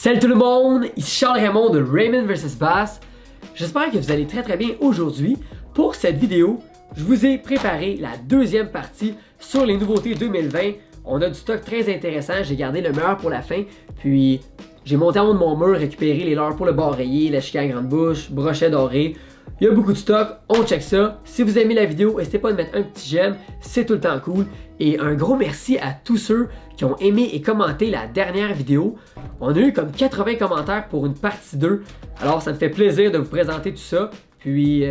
Salut tout le monde, ici Charles Raymond de Raymond vs Bass. J'espère que vous allez très bien aujourd'hui. Pour cette vidéo, je vous ai préparé la deuxième partie sur les nouveautés 2020. On a du stock très intéressant, j'ai gardé le meilleur pour la fin. Puis j'ai monté en haut de mon mur, récupéré les leurres pour le bar rayé, la chica à grande bouche, brochet doré. Il y a beaucoup de stock, on check ça. Si vous aimez la vidéo, n'hésitez pas à mettre un petit j'aime, c'est tout le temps cool. Et un gros merci à tous ceux qui ont aimé et commenté la dernière vidéo. On a eu comme 80 commentaires pour une partie 2. Alors ça me fait plaisir de vous présenter tout ça. Puis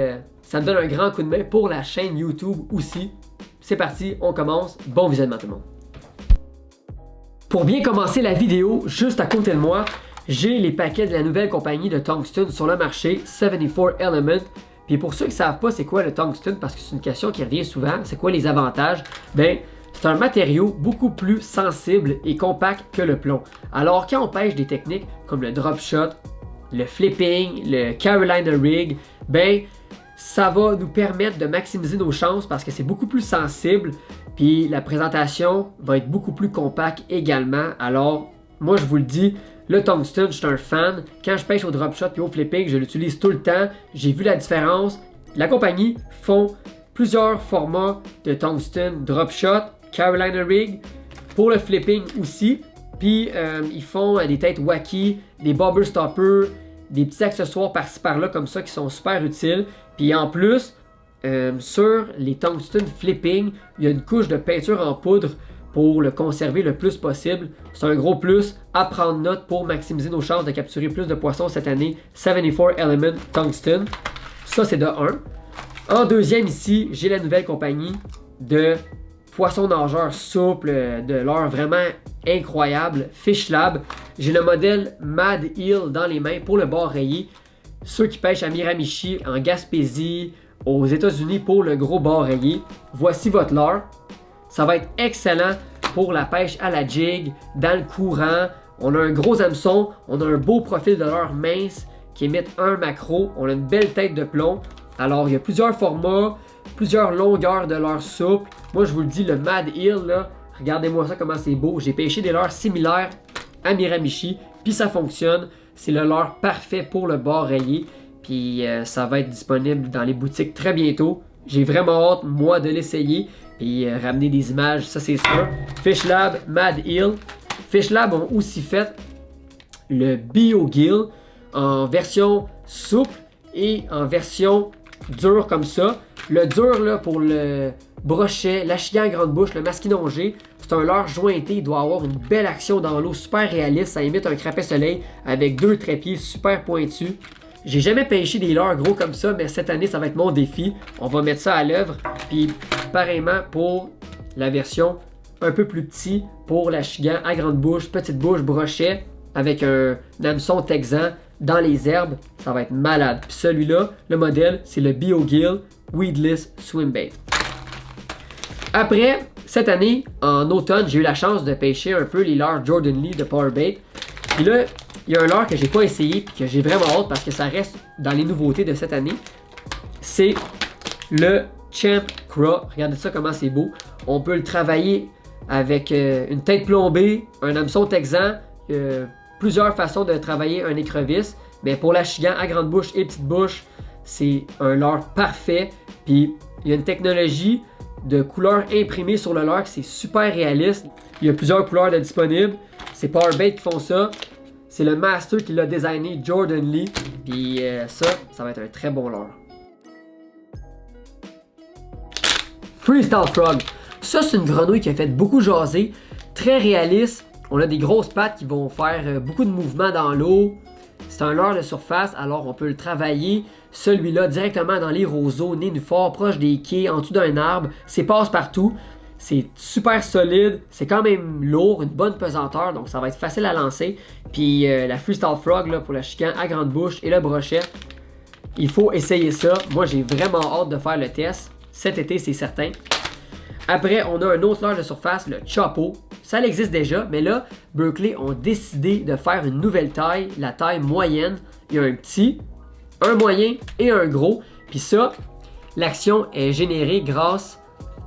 ça me donne un grand coup de main pour la chaîne YouTube aussi. C'est parti, on commence. Bon visionnement tout le monde. Pour bien commencer la vidéo, juste à côté de moi, j'ai les paquets de la nouvelle compagnie de tungsten sur le marché, 74 Element. Puis pour ceux qui ne savent pas c'est quoi le tungsten, parce que c'est une question qui revient souvent, c'est quoi les avantages? Ben, c'est un matériau beaucoup plus sensible et compact que le plomb. Alors quand on pêche des techniques comme le drop shot, le flipping, le Carolina rig, ben ça va nous permettre de maximiser nos chances parce que c'est beaucoup plus sensible. Puis la présentation va être beaucoup plus compacte également. Alors moi je vous le dis, le tungsten, je suis un fan. Quand je pêche au drop shot et au flipping, je l'utilise tout le temps. J'ai vu la différence. La compagnie font plusieurs formats de tungsten drop shot, Carolina rig, pour le flipping aussi. Puis ils font des têtes wacky, des bobber stoppers, des petits accessoires par-ci par-là comme ça qui sont super utiles. Puis en plus, sur les tungsten flipping, il y a une couche de peinture en poudre pour le conserver le plus possible. C'est un gros plus à prendre note pour maximiser nos chances de capturer plus de poissons cette année. 74 Element Tungsten. Ça, c'est de 1. En deuxième ici, j'ai la nouvelle compagnie de poissons nageurs souples, de leurre vraiment incroyable, Fish Lab. J'ai le modèle Mad Eel dans les mains pour le bar rayé. Ceux qui pêchent à Miramichi, en Gaspésie, aux États-Unis pour le gros bar rayé. Voici votre leurre. Ça va être excellent pour la pêche à la jig, dans le courant. On a un gros hameçon, on a un beau profil de leurre mince qui émite un macro. On a une belle tête de plomb. Alors, il y a plusieurs formats, plusieurs longueurs de leurre souple. Moi, je vous le dis, le Mad Eel, là, regardez-moi ça comment c'est beau. J'ai pêché des leurres similaires à Miramichi, puis ça fonctionne. C'est le leurre parfait pour le bar rayé. Puis ça va être disponible dans les boutiques très bientôt. J'ai vraiment hâte, moi, de l'essayer. Et ramener des images, ça c'est sûr. Fish Lab, Mad Eel. Fish Lab ont aussi fait le BioGill en version souple et en version dure comme ça. Le dur là, pour le brochet, l'achigan à grande bouche, le masquinongé, c'est un leurre jointé. Il doit avoir une belle action dans l'eau, super réaliste. Ça imite un crapet soleil avec deux trépieds super pointus. J'ai jamais pêché des leurres gros comme ça, mais cette année, ça va être mon défi. On va mettre ça à l'œuvre. Puis, pareillement pour la version un peu plus petit, pour l'achigan à grande bouche, petite bouche, brochet, avec un hameçon texan dans les herbes. Ça va être malade. Puis celui-là, le modèle, c'est le BioGill Weedless Swimbait. Après, cette année, en automne, j'ai eu la chance de pêcher un peu les leurres Jordan Lee de Powerbait. Puis là, il y a un leurre que j'ai pas essayé et que j'ai vraiment hâte parce que ça reste dans les nouveautés de cette année. C'est le Champ Craw. Regardez ça comment c'est beau. On peut le travailler avec une tête plombée, un hameçon texan, plusieurs façons de travailler un écrevisse. Mais pour l'achigan à grande bouche et petite bouche, c'est un leurre parfait. Puis il y a une technologie de couleurs imprimées sur le leurre qui c'est super réaliste. Il y a plusieurs couleurs de disponibles. C'est Powerbait qui font ça. C'est le master qui l'a designé, Jordan Lee. Puis ça va être un très bon leurre. Freestyle Frog. Ça, c'est une grenouille qui a fait beaucoup jaser. Très réaliste. On a des grosses pattes qui vont faire beaucoup de mouvements dans l'eau. C'est un leurre de surface, alors on peut le travailler. Celui-là, directement dans les roseaux, nénuphars, proche des quais, en dessous d'un arbre. C'est passe-partout. C'est super solide, c'est quand même lourd, une bonne pesanteur, donc ça va être facile à lancer. Puis la Freestyle Frog là, pour l'achigan à grande bouche et le brochet, il faut essayer ça. Moi, j'ai vraiment hâte de faire le test. Cet été, c'est certain. Après, on a un autre leurre de surface, le Chopo. Ça existe déjà, mais là, Berkley ont décidé de faire une nouvelle taille, la taille moyenne. Il y a un petit, un moyen et un gros. Puis ça, l'action est générée grâce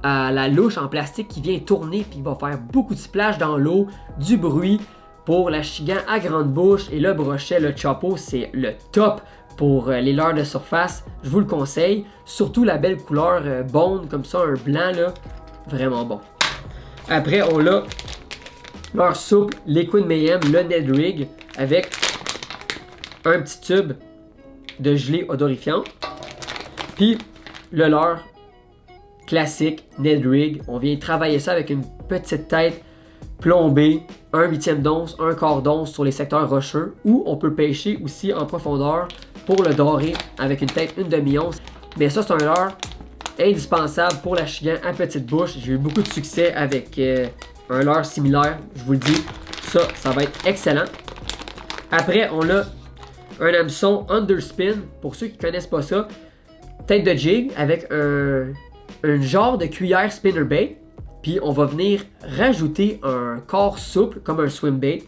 à la louche en plastique qui vient tourner puis il va faire beaucoup de splash dans l'eau, du bruit. pour la Chigan à grande bouche et le brochet, le Chopo, c'est le top pour les leurres de surface. Je vous le conseille. Surtout la belle couleur bone, comme ça, un blanc, là, vraiment bon. Après, on a leurre souple Liquid Mayhem, le Ned Rig, avec un petit tube de gelée odorifiante. Puis le leurre classique Ned Rig. On vient travailler ça avec une petite tête plombée, 1/8 d'once, 1/4 d'once sur les secteurs rocheux, ou on peut pêcher aussi en profondeur pour le dorer avec une tête 1/2 once. Mais ça, c'est un leurre indispensable pour la Chigan à petite bouche. J'ai eu beaucoup de succès avec un leurre similaire, je vous le dis. Ça va être excellent. Après, on a un hameçon Underspin. Pour ceux qui ne connaissent pas ça, tête de jig avec un genre de cuillère spinnerbait. Puis on va venir rajouter un corps souple comme un swim bait.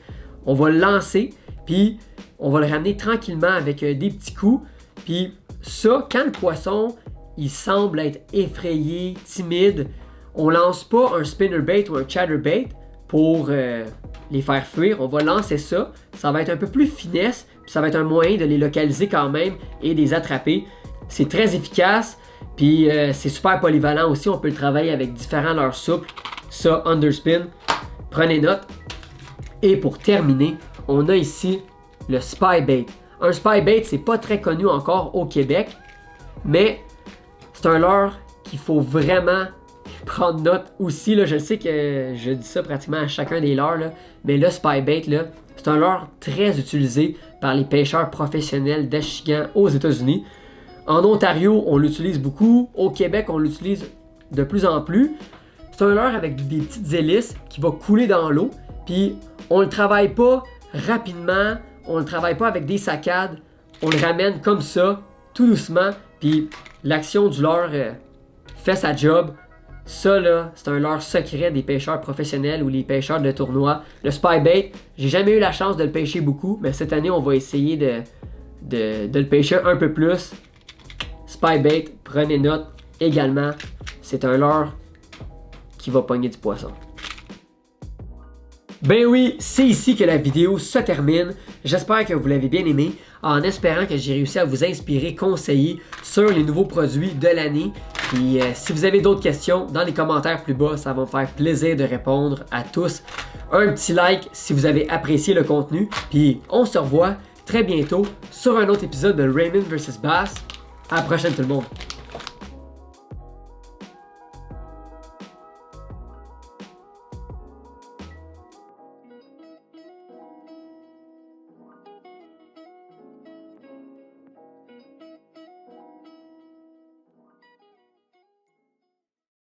On va le lancer, puis on va le ramener tranquillement avec des petits coups. Puis ça, quand le poisson il semble être effrayé, timide, on lance pas un spinnerbait ou un chatterbait pour les faire fuir. On va lancer ça. Ça va être un peu plus finesse, puis ça va être un moyen de les localiser quand même et de les attraper. C'est très efficace. Puis c'est super polyvalent aussi, on peut le travailler avec différents leurres souples. Ça, Underspin, prenez note. Et pour terminer, on a ici le Spybait. Un Spybait, c'est pas très connu encore au Québec, mais c'est un leurre qu'il faut vraiment prendre note aussi. Là, je sais que je dis ça pratiquement à chacun des leurres, là, mais le Spybait, là, c'est un leurre très utilisé par les pêcheurs professionnels d'Achigan aux États-Unis. En Ontario, on l'utilise beaucoup. Au Québec, on l'utilise de plus en plus. C'est un leurre avec des petites hélices qui va couler dans l'eau. Puis, on le travaille pas rapidement. On le travaille pas avec des saccades. On le ramène comme ça, tout doucement. Puis, l'action du leurre fait sa job. Ça, là, c'est un leurre secret des pêcheurs professionnels ou les pêcheurs de tournoi. Le Spybait, j'ai jamais eu la chance de le pêcher beaucoup. Mais cette année, on va essayer de le pêcher un peu plus. Spybait, prenez note également, c'est un leurre qui va pogner du poisson. Ben oui, c'est ici que la vidéo se termine. J'espère que vous l'avez bien aimé, en espérant que j'ai réussi à vous inspirer, conseiller sur les nouveaux produits de l'année. Puis si vous avez d'autres questions, dans les commentaires plus bas, ça va me faire plaisir de répondre à tous. Un petit like si vous avez apprécié le contenu. Puis on se revoit très bientôt sur un autre épisode de Raymond vs Bass. À la prochaine tout le monde!